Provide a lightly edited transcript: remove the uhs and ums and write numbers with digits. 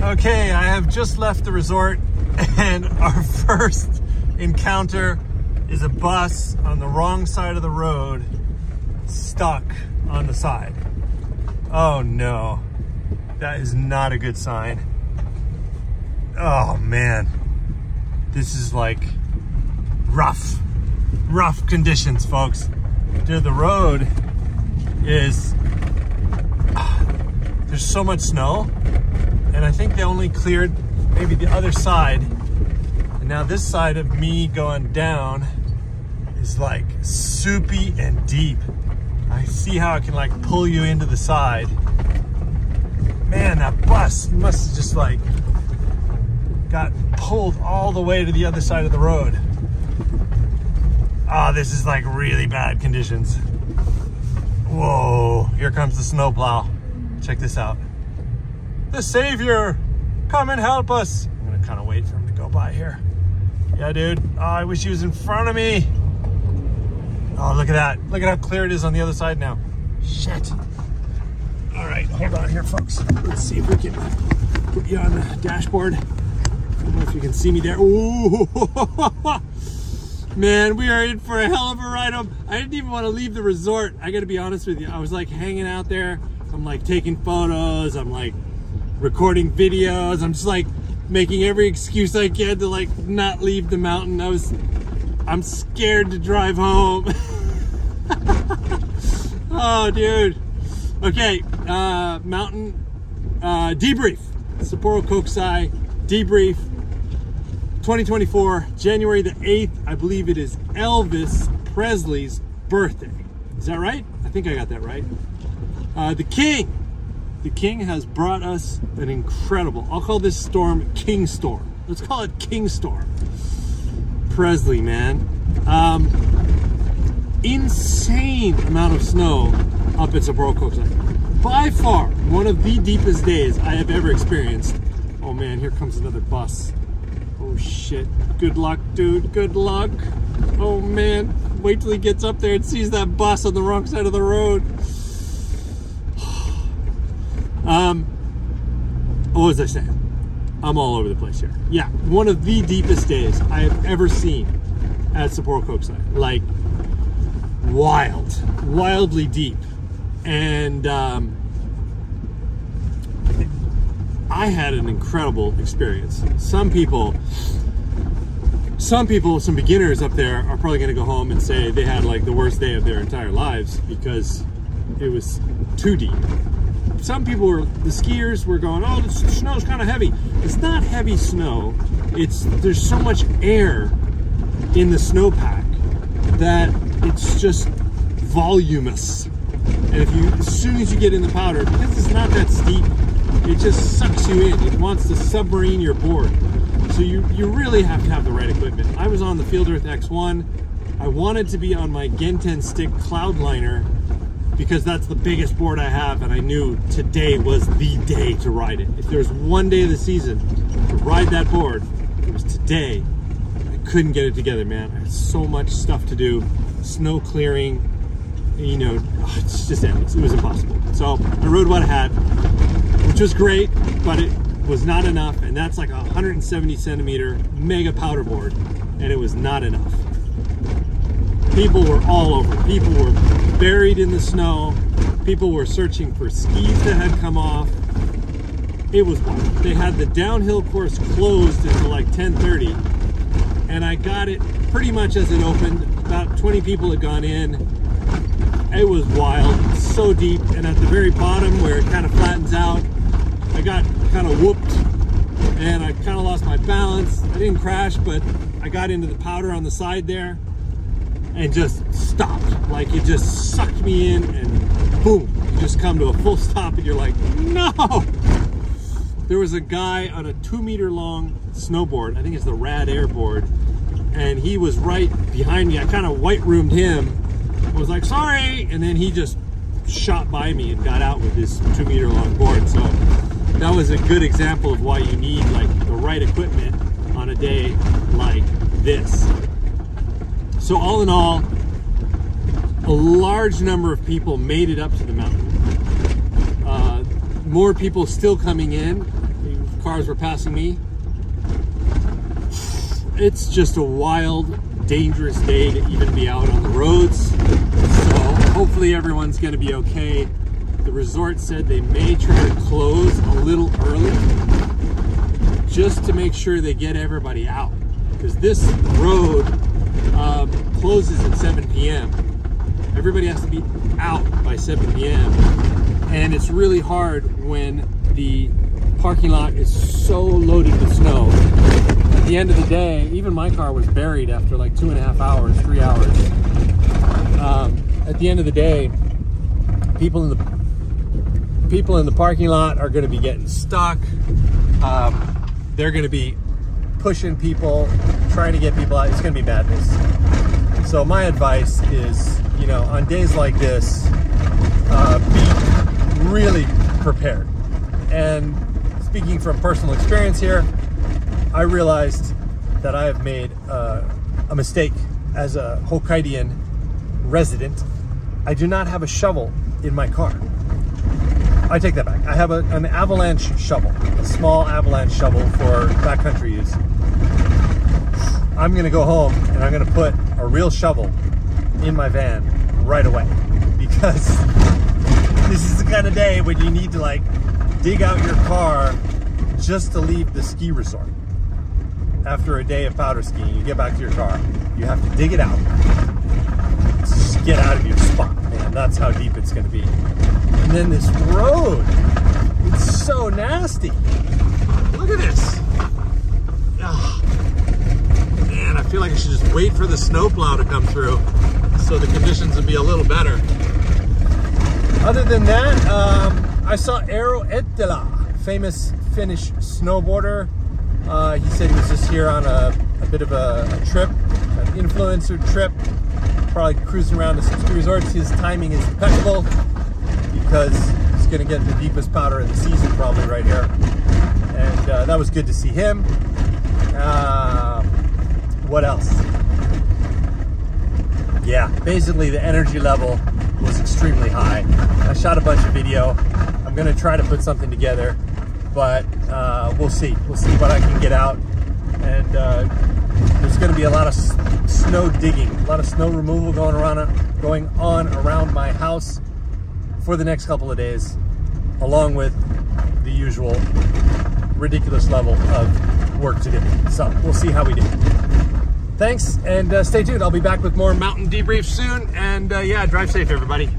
Okay, I have just left the resort and our first encounter is a bus on the wrong side of the road, stuck on the side. Oh no, that is not a good sign. Oh man, this is like rough conditions, folks. Dude, the road is, there's so much snow, and I think they only cleared maybe the other side. And now this side of me going down is like soupy and deep. I see how it can like pull you into the side. Man, that bus must have just like got pulled all the way to the other side of the road. Oh, this is like really bad conditions. Whoa, here comes the snowplow. Check this out. The savior, come and help us. I'm gonna kind of wait for him to go by here. Yeah, dude, oh, I wish he was in front of me. Oh, look at that. Look at how clear it is on the other side now. Shit. All right, hold on here, folks. Let's see if we can put you on the dashboard. I don't know if you can see me there. Ooh, man, we are in for a hell of a ride home. I didn't even want to leave the resort. I gotta be honest with you. I was like hanging out there. I'm like taking photos. I'm like recording videos. I'm just like making every excuse I can to like not leave the mountain. I'm scared to drive home. Oh, dude. Okay, mountain debrief. Sapporo Kokusai debrief 2024, January the 8th. I believe it is Elvis Presley's birthday. Is that right? I think I got that right. The King has brought us an incredible, I'll call this storm King Storm. Let's call it King Storm. Presley, man. Insane amount of snow up at Sapporo Kokusai. By far, one of the deepest days I have ever experienced. Oh man, here comes another bus. Oh shit. Good luck, dude. Good luck. Oh man. Wait till he gets up there and sees that bus on the wrong side of the road. What was I saying? I'm all over the place here. Yeah, one of the deepest days I have ever seen at Sapporo Kokusai. Like, wildly deep. And I had an incredible experience. Some beginners up there are probably gonna go home and say they had like the worst day of their entire lives because it was too deep. Some people the skiers were going, oh, the snow's kind of heavy. It's not heavy snow. There's so much air in the snowpack that it's just voluminous. And as soon as you get in the powder, because it's not that steep, it just sucks you in. It wants to submarine your board. So you really have to have the right equipment. I was on the Field Earth X1. I wanted to be on my Genten Stick Cloudliner because that's the biggest board I have, and I knew today was the day to ride it. If there's one day of the season to ride that board, it was today. I couldn't get it together, man. I had so much stuff to do, snow clearing, you know, it's just endless. It was impossible. So I rode what I had, which was great, but it was not enough, and that's like a 170 centimeter mega powder board, and it was not enough. People were all over. People were buried in the snow. People were searching for skis that had come off. It was wild. They had the downhill course closed until like 10:30, and I got it pretty much as it opened. About 20 people had gone in. It was wild, so deep, and at the very bottom where it kind of flattens out, I got kind of whooped, and I kind of lost my balance. I didn't crash, but I got into the powder on the side there, and just stopped. Like, it just sucked me in, and boom, you just come to a full stop, and you're like, no! There was a guy on a 2-meter long snowboard, I think it's the Rad Air board, and he was right behind me. I kind of white roomed him. I was like, sorry, and then he just shot by me and got out with his 2-meter long board. So that was a good example of why you need like the right equipment on a day like this. So all in all, a large number of people made it up to the mountain. More people still coming in. Cars cars were passing me. It's just a wild, dangerous day to even be out on the roads. So hopefully everyone's going to be okay. The resort said they may try to close a little early just to make sure they get everybody out, because this road closes at 7 p.m. Everybody has to be out by 7 p.m. and it's really hard when the parking lot is so loaded with snow. At the end of the day, even my car was buried after like 2.5 hours, 3 hours. At the end of the day, people in the parking lot are going to be getting stuck. They're going to be pushing people, trying to get people out. It's going to be madness. So my advice is, you know, on days like this, be really prepared. And speaking from personal experience here, I realized that I have made a mistake as a Hokkaidian resident. I do not have a shovel in my car. I take that back. I have an avalanche shovel, a small avalanche shovel for backcountry use. I'm gonna go home and I'm gonna put a real shovel in my van right away, because this is the kind of day when you need to like dig out your car just to leave the ski resort. After a day of powder skiing, you get back to your car, you have to dig it out, just get out of your spot, man. That's how deep it's gonna be. And then this road, it's so nasty. Look at this. Oh, man, I feel like I should just wait for the snowplow to come through so the conditions would be a little better. Other than that, I saw Eero Ettila, famous Finnish snowboarder. He said he was just here on a bit of a trip, an influencer trip, probably cruising around to some ski resorts. His timing is impeccable, because he's going to get the deepest powder of the season probably right here. And that was good to see him. What else? Yeah, basically the energy level was extremely high. I shot a bunch of video. I'm going to try to put something together, but we'll see. We'll see what I can get out. And there's going to be a lot of snow digging, a lot of snow removal going on around my house for the next couple of days, along with the usual ridiculous level of work to do. So we'll see how we do. Thanks, and stay tuned. I'll be back with more mountain debriefs soon. And yeah, drive safe, everybody.